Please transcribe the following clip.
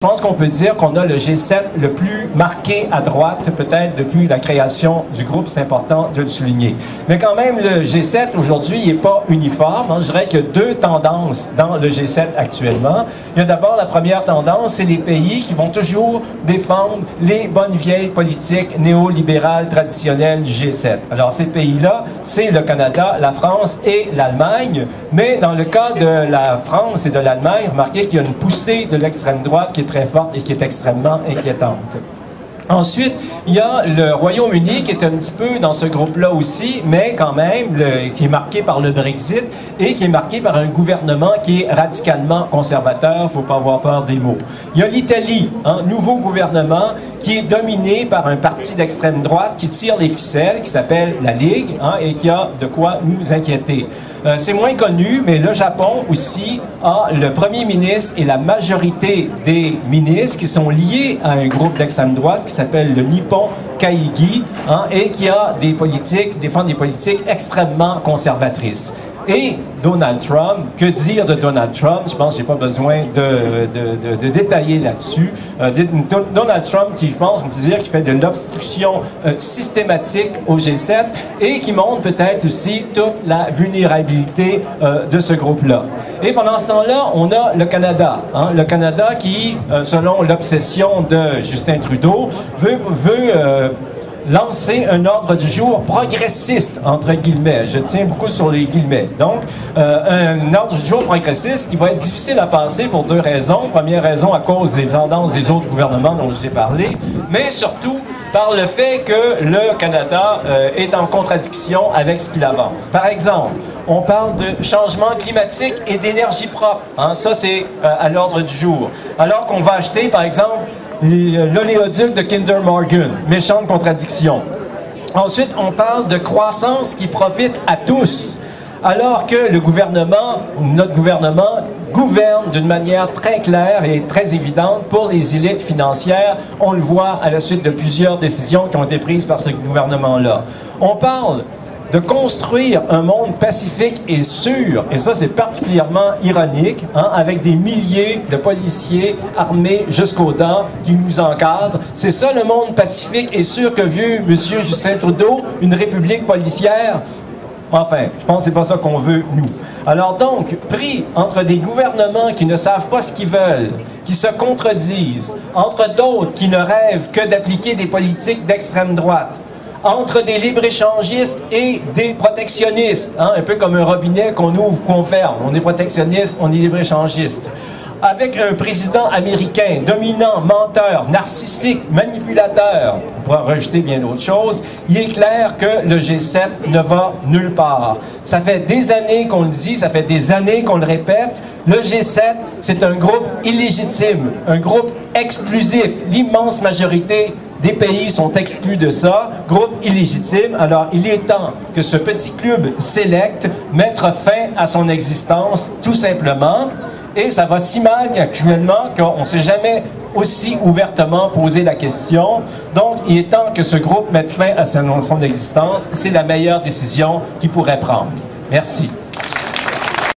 Je pense qu'on peut dire qu'on a le G7 le plus marqué à droite, peut-être depuis la création du groupe, c'est important de le souligner. Mais quand même, le G7 aujourd'hui, il n'est pas uniforme. Hein. Je dirais qu'il y a deux tendances dans le G7 actuellement. Il y a d'abord la première tendance, c'est les pays qui vont toujours défendre les bonnes vieilles politiques néolibérales traditionnelles du G7. Alors ces pays-là, c'est le Canada, la France et l'Allemagne. Mais dans le cas de la France et de l'Allemagne, remarquez qu'il y a une poussée de l'extrême droite qui est très forte et qui est extrêmement inquiétante. Ensuite, il y a le Royaume-Uni qui est un petit peu dans ce groupe-là aussi, mais quand même, qui est marqué par le Brexit et qui est marqué par un gouvernement qui est radicalement conservateur, il ne faut pas avoir peur des mots. Il y a l'Italie, un nouveau gouvernement qui est dominé par un parti d'extrême droite qui tire les ficelles, qui s'appelle la Ligue, hein, et qui a de quoi nous inquiéter. C'est moins connu, mais le Japon aussi a le premier ministre et la majorité des ministres qui sont liés à un groupe d'extrême droite qui s'appelle le Nippon Kaigi, hein, et qui a des politiques, défend des politiques extrêmement conservatrices. Et Donald Trump, que dire de Donald Trump? Je pense que je n'ai pas besoin de détailler là-dessus. Donald Trump, qui, je pense, on peut dire, qui fait de l'obstruction systématique au G7 et qui montre peut-être aussi toute la vulnérabilité de ce groupe-là. Et pendant ce temps-là, on a le Canada. Hein, le Canada qui, selon l'obsession de Justin Trudeau, veut lancer un ordre du jour progressiste, entre guillemets. Je tiens beaucoup sur les guillemets. Donc, un ordre du jour progressiste qui va être difficile à passer pour deux raisons. Première raison, à cause des tendances des autres gouvernements dont je vous ai parlé, mais surtout par le fait que le Canada est en contradiction avec ce qu'il avance. Par exemple, on parle de changement climatique et d'énergie propre. Hein? Ça, c'est à l'ordre du jour. Alors qu'on va acheter, par exemple, l'oléoduc de Kinder Morgan. Méchante contradiction. Ensuite, on parle de croissance qui profite à tous. Alors que le gouvernement, notre gouvernement, gouverne d'une manière très claire et très évidente pour les élites financières. On le voit à la suite de plusieurs décisions qui ont été prises par ce gouvernement-là. On parle de construire un monde pacifique et sûr, et ça c'est particulièrement ironique, hein, avec des milliers de policiers armés jusqu'aux dents qui nous encadrent. C'est ça le monde pacifique et sûr que veut M. Justin Trudeau, une république policière? Enfin, je pense que c'est pas ça qu'on veut, nous. Alors donc, pris entre des gouvernements qui ne savent pas ce qu'ils veulent, qui se contredisent, entre d'autres qui ne rêvent que d'appliquer des politiques d'extrême droite, entre des libre-échangistes et des protectionnistes, hein, un peu comme un robinet qu'on ouvre, qu'on ferme. On est protectionniste, on est libre-échangiste. Avec un président américain dominant, menteur, narcissique, manipulateur, on pourra rajouter bien d'autres choses, il est clair que le G7 ne va nulle part. Ça fait des années qu'on le dit, ça fait des années qu'on le répète. Le G7, c'est un groupe illégitime, un groupe exclusif. L'immense majorité des pays sont exclus de ça, groupe illégitime. Alors, il est temps que ce petit club sélect mette fin à son existence, tout simplement. Et ça va si mal actuellement qu'on ne s'est jamais aussi ouvertement posé la question. Donc, il est temps que ce groupe mette fin à son existence. C'est la meilleure décision qu'il pourrait prendre. Merci.